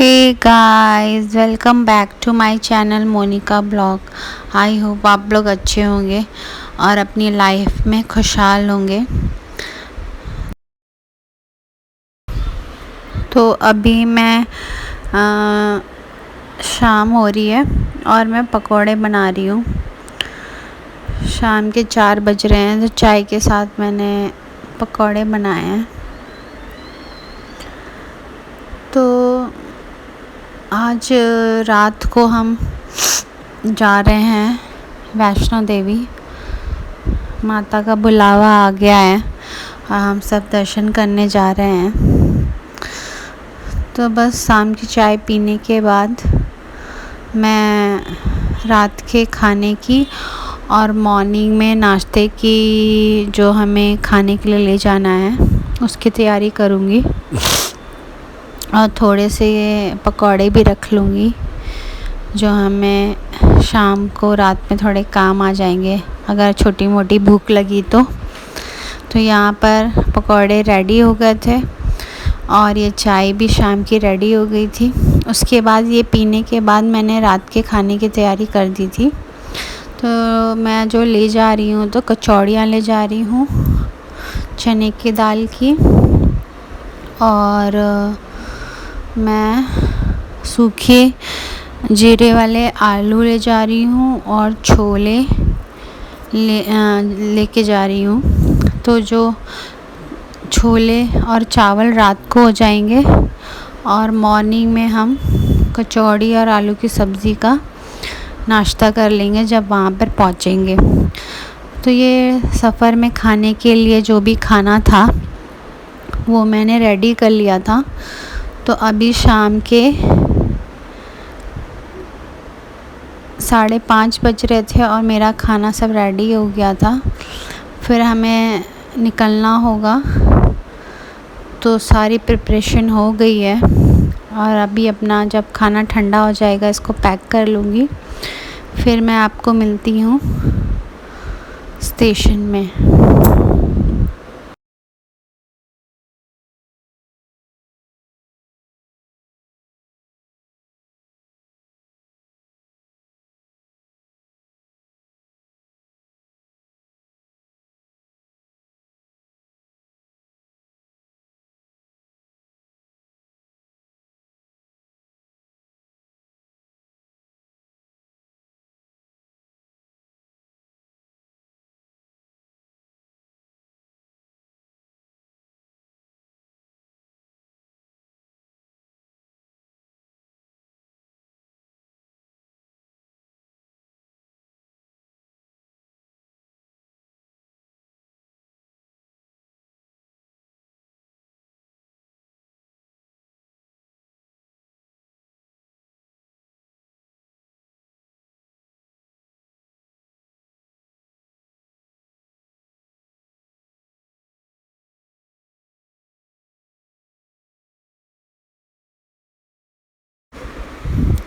Hey guys, welcome back to my channel Monica blog. I hope आप लोग अच्छे होंगे और अपनी लाइफ में खुशहाल होंगे। तो अभी मैं शाम हो रही है और मैं पकोड़े बना रही हूँ। शाम के 4 बज रहे हैं, तो चाय के साथ मैंने पकोड़े बनाए हैं। तो आज रात को हम जा रहे हैं वैष्णो देवी। माता का बुलावा आ गया है और हम सब दर्शन करने जा रहे हैं। तो बस शाम की चाय पीने के बाद मैं रात के खाने की और मॉर्निंग में नाश्ते की जो हमें खाने के लिए ले जाना है उसकी तैयारी करूँगी और थोड़े से पकौड़े भी रख लूँगी जो हमें शाम को रात में थोड़े काम आ जाएंगे अगर छोटी मोटी भूख लगी तो यहाँ पर पकौड़े रेडी हो गए थे और ये चाय भी शाम की रेडी हो गई थी। उसके बाद ये पीने के बाद मैंने रात के खाने की तैयारी कर दी थी। तो मैं जो ले जा रही हूँ तो कचौड़ियाँ ले जा रही हूँ चने की दाल की, और मैं सूखे जीरे वाले आलू ले जा रही हूँ और छोले लेके जा रही हूँ। तो जो छोले और चावल रात को हो जाएंगे और मॉर्निंग में हम कचौड़ी और आलू की सब्ज़ी का नाश्ता कर लेंगे जब वहाँ पर पहुँचेंगे। तो ये सफ़र में खाने के लिए जो भी खाना था वो मैंने रेडी कर लिया था। तो अभी शाम के 5:30 बज रहे थे और मेरा खाना सब रेडी हो गया था। फिर हमें निकलना होगा, तो सारी प्रिपरेशन हो गई है और अभी अपना जब खाना ठंडा हो जाएगा इसको पैक कर लूँगी। फिर मैं आपको मिलती हूँ स्टेशन में।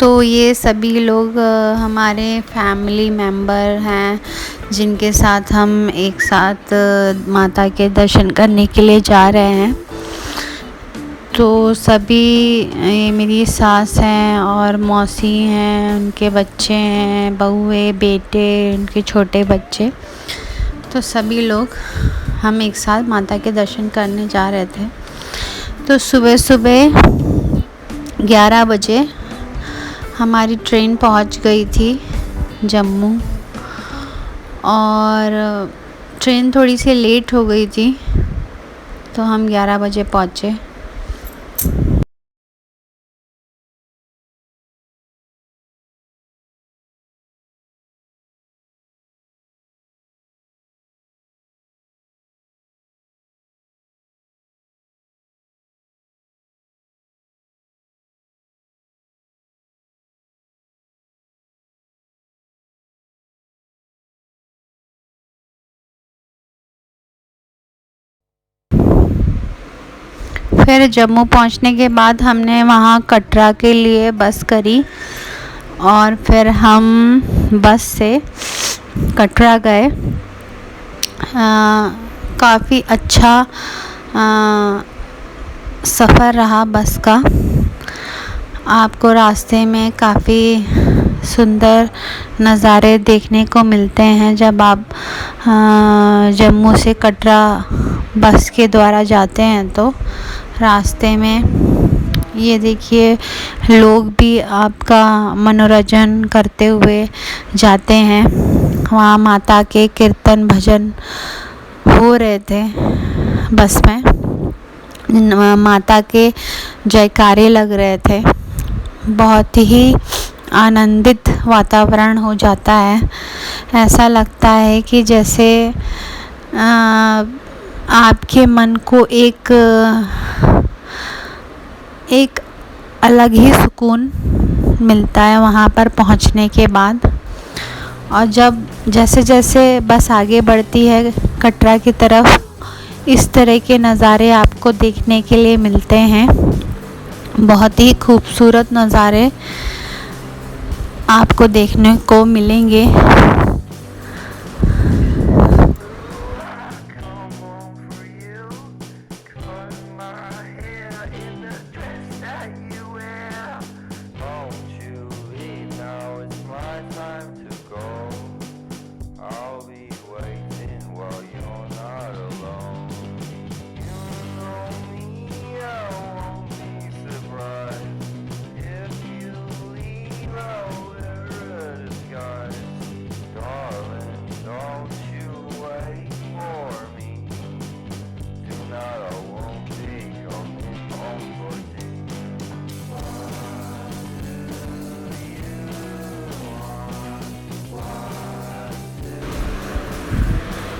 तो ये सभी लोग हमारे फैमिली मेम्बर हैं जिनके साथ हम एक साथ माता के दर्शन करने के लिए जा रहे हैं। तो सभी ये मेरी सास हैं और मौसी हैं, उनके बच्चे हैं, बहुए, बेटे, उनके छोटे बच्चे। तो सभी लोग हम एक साथ माता के दर्शन करने जा रहे थे। तो सुबह सुबह 11 बजे हमारी ट्रेन पहुंच गई थी जम्मू, और ट्रेन थोड़ी सी लेट हो गई थी तो हम 11 बजे पहुंचे। फिर जम्मू पहुंचने के बाद हमने वहाँ कटरा के लिए बस करी और फिर हम बस से कटरा गए। काफ़ी अच्छा सफ़र रहा बस का। आपको रास्ते में काफ़ी सुंदर नज़ारे देखने को मिलते हैं जब आप जम्मू से कटरा बस के द्वारा जाते हैं। तो रास्ते में ये देखिए, लोग भी आपका मनोरंजन करते हुए जाते हैं। वहाँ माता के कीर्तन भजन हो रहे थे बस में, माता के जयकारे लग रहे थे। बहुत ही आनंदित वातावरण हो जाता है। ऐसा लगता है कि जैसे आपके मन को एक अलग ही सुकून मिलता है वहाँ पर पहुँचने के बाद। और जब जैसे जैसे बस आगे बढ़ती है कटरा की तरफ, इस तरह के नज़ारे आपको देखने के लिए मिलते हैं। बहुत ही खूबसूरत नज़ारे आपको देखने को मिलेंगे।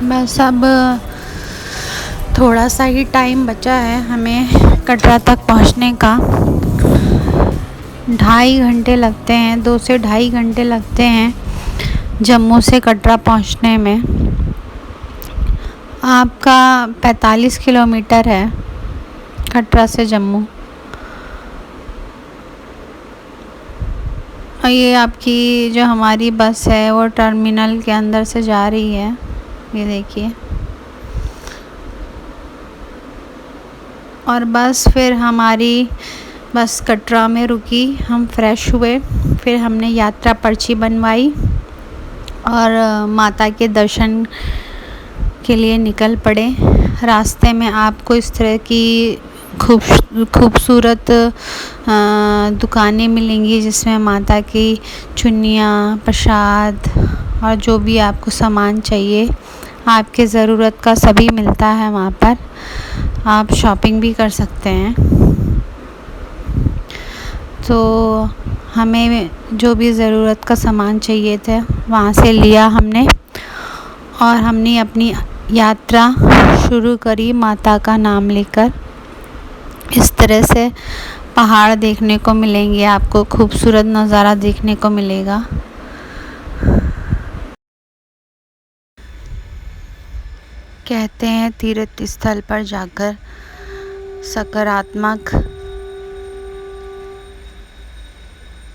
बस अब थोड़ा सा ही टाइम बचा है हमें कटरा तक पहुंचने का। 2.5 घंटे लगते हैं, 2 से 2.5 घंटे लगते हैं जम्मू से कटरा पहुंचने में। आपका 45 किलोमीटर है कटरा से जम्मू। और ये आपकी जो हमारी बस है वो टर्मिनल के अंदर से जा रही है, ये देखिए। और बस फिर हमारी बस कटरा में रुकी, हम फ्रेश हुए, फिर हमने यात्रा पर्ची बनवाई और माता के दर्शन के लिए निकल पड़े। रास्ते में आपको इस तरह की खूबसूरत दुकानें मिलेंगी जिसमें माता की चुन्नियाँ, प्रसाद और जो भी आपको सामान चाहिए, आपके ज़रूरत का सभी मिलता है वहाँ पर। आप शॉपिंग भी कर सकते हैं। तो हमें जो भी ज़रूरत का सामान चाहिए था वहाँ से लिया हमने, और हमने अपनी यात्रा शुरू करी माता का नाम लेकर। इस तरह से पहाड़ देखने को मिलेंगे आपको, खूबसूरत नज़ारा देखने को मिलेगा। कहते हैं तीर्थ स्थल पर जाकर सकारात्मक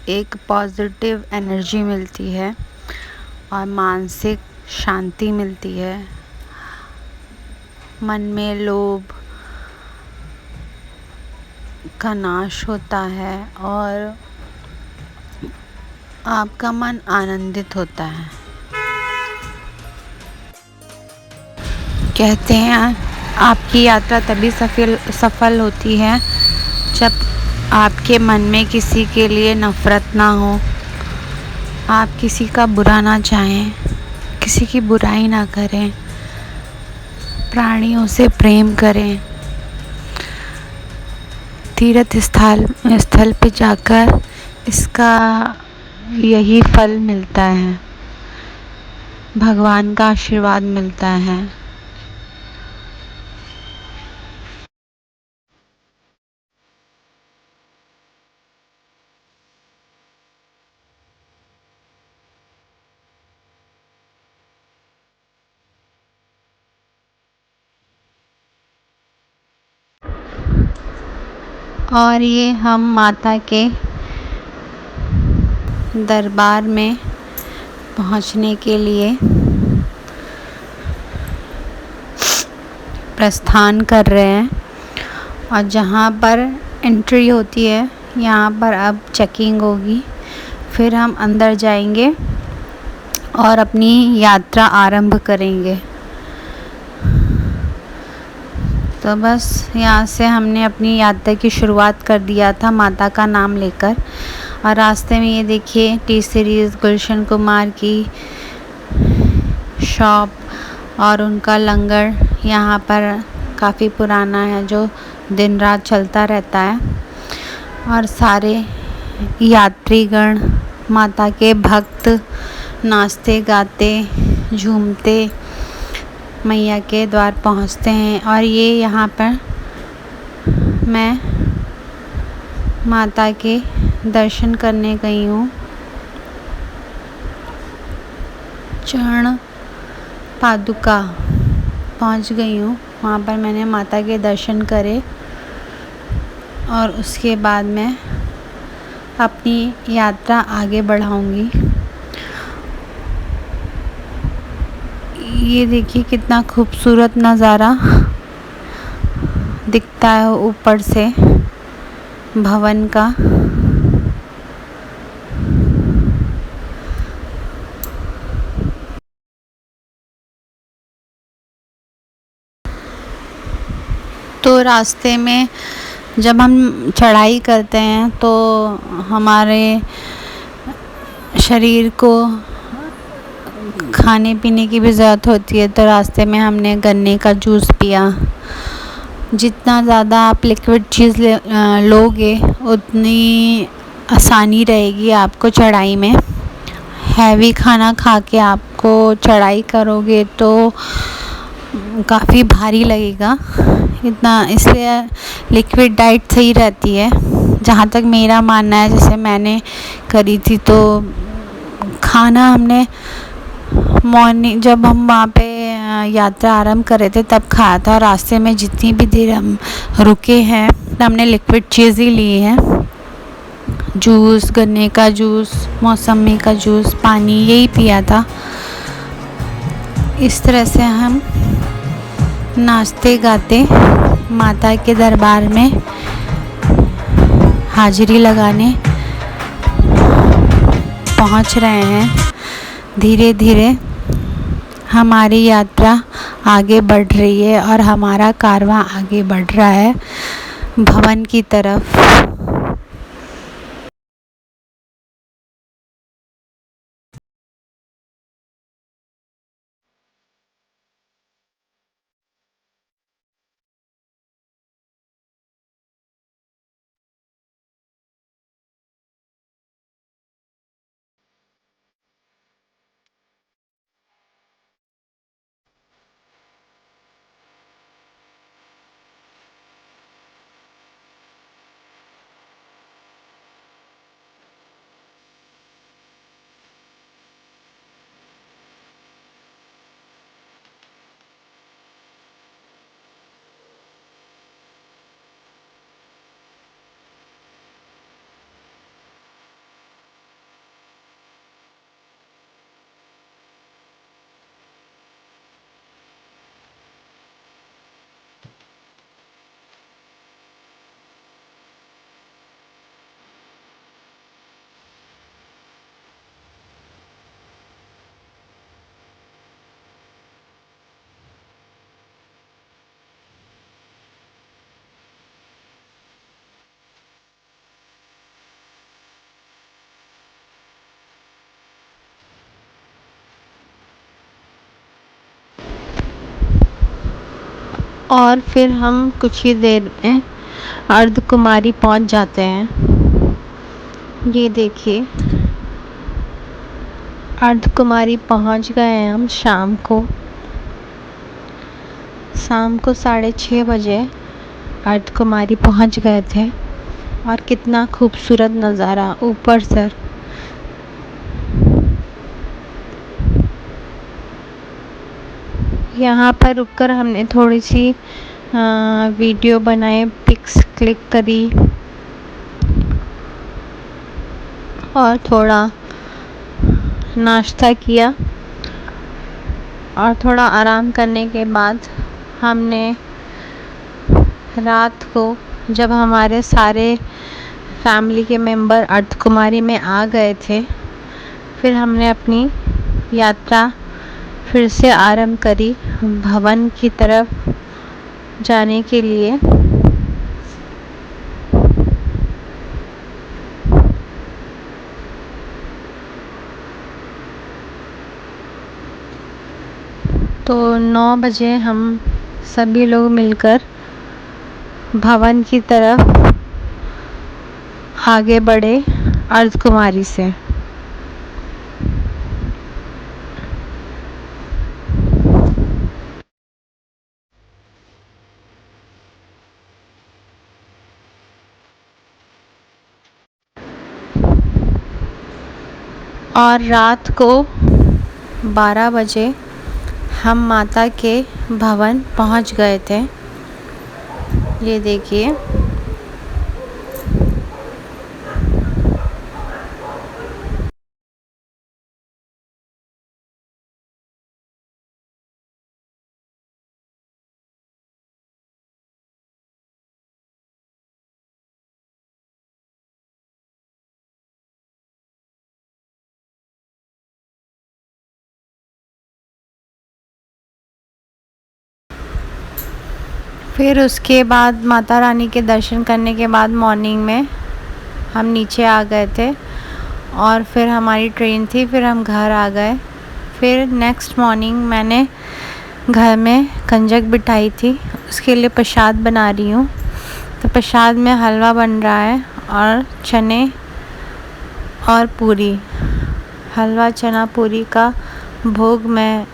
एक पॉजिटिव एनर्जी मिलती है और मानसिक शांति मिलती है। मन में लोभ का नाश होता है और आपका मन आनंदित होता है। कहते हैं आपकी यात्रा तभी सफल होती है जब आपके मन में किसी के लिए नफ़रत ना हो, आप किसी का बुरा ना चाहें, किसी की बुराई ना करें, प्राणियों से प्रेम करें। तीर्थ स्थल पे जाकर इसका यही फल मिलता है, भगवान का आशीर्वाद मिलता है। और ये हम माता के दरबार में पहुंचने के लिए प्रस्थान कर रहे हैं। और जहाँ पर एंट्री होती है यहाँ पर अब चेकिंग होगी, फिर हम अंदर जाएंगे और अपनी यात्रा आरंभ करेंगे। तो बस यहाँ से हमने अपनी यात्रा की शुरुआत कर दिया था माता का नाम लेकर। और रास्ते में ये देखिए टी सीरीज़ गुलशन कुमार की शॉप और उनका लंगर यहाँ पर काफ़ी पुराना है, जो दिन रात चलता रहता है। और सारे यात्रीगण, माता के भक्त नाचते गाते झूमते मैया के द्वार पहुँचते हैं। और ये यहाँ पर मैं माता के दर्शन करने गई हूँ। चरण पादुका पहुँच गई हूँ, वहाँ पर मैंने माता के दर्शन करे और उसके बाद मैं अपनी यात्रा आगे बढ़ाऊँगी। ये देखिए कितना खूबसूरत नज़ारा दिखता है ऊपर से भवन का। तो रास्ते में जब हम चढ़ाई करते हैं तो हमारे शरीर को खाने पीने की भी ज़रूरत होती है। तो रास्ते में हमने गन्ने का जूस पिया। जितना ज़्यादा आप लिक्विड चीज़ लोगे उतनी आसानी रहेगी आपको चढ़ाई में। हैवी खाना खा के आपको चढ़ाई करोगे तो काफ़ी भारी लगेगा, इतना इसलिए लिक्विड डाइट सही रहती है, जहाँ तक मेरा मानना है। जैसे मैंने करी थी तो खाना हमने मॉर्निंग जब हम वहाँ पे यात्रा आरंभ कर रहे थे तब खाया था। रास्ते में जितनी भी देर हम रुके हैं तो हमने लिक्विड चीज़ ही ली है, जूस, गन्ने का जूस, मौसमी का जूस, पानी, यही पिया था। इस तरह से हम नाचते गाते माता के दरबार में हाजिरी लगाने पहुंच रहे हैं। धीरे धीरे हमारी यात्रा आगे बढ़ रही है और हमारा कारवां आगे बढ़ रहा है भवन की तरफ। और फिर हम कुछ ही देर में अर्धकुमारी पहुंच जाते हैं। ये देखिए अर्धकुमारी पहुंच गए हैं हम शाम को 6:30 बजे अर्धकुमारी पहुंच गए थे। और कितना खूबसूरत नज़ारा ऊपर से। यहाँ पर रुककर हमने थोड़ी सी वीडियो बनाए, पिक्स क्लिक करी और थोड़ा नाश्ता किया। और थोड़ा आराम करने के बाद हमने रात को, जब हमारे सारे फैमिली के मेंबर अर्धकुमारी में आ गए थे। फिर हमने अपनी यात्रा फिर से आरंभ करी भवन की तरफ जाने के लिए। तो 9 बजे हम सभी लोग मिलकर भवन की तरफ आगे बढ़े अर्धकुमारी से। और रात को 12 बजे हम माता के भवन पहुंच गए थे। ये देखिए, फिर उसके बाद माता रानी के दर्शन करने के बाद मॉर्निंग में हम नीचे आ गए थे और फिर हमारी ट्रेन थी, फिर हम घर आ गए। फिर नेक्स्ट मॉर्निंग मैंने घर में कंजक बिठाई थी, उसके लिए प्रसाद बना रही हूँ। तो प्रसाद में हलवा बन रहा है और चने और पूरी, हलवा चना पूरी का भोग मैं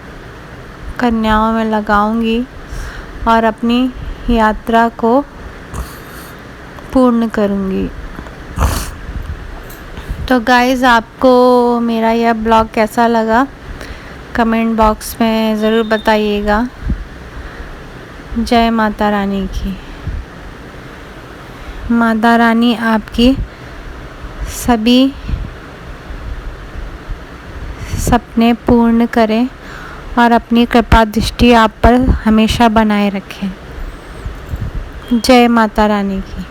कन्याओं में लगाऊंगी और अपनी यात्रा को पूर्ण करूंगी। तो गाइज़, आपको मेरा यह ब्लॉग कैसा लगा कमेंट बॉक्स में ज़रूर बताइएगा। जय माता रानी की। माता रानी आपकी सभी सपने पूर्ण करें और अपनी कृपा दृष्टि आप पर हमेशा बनाए रखें। जय माता रानी की।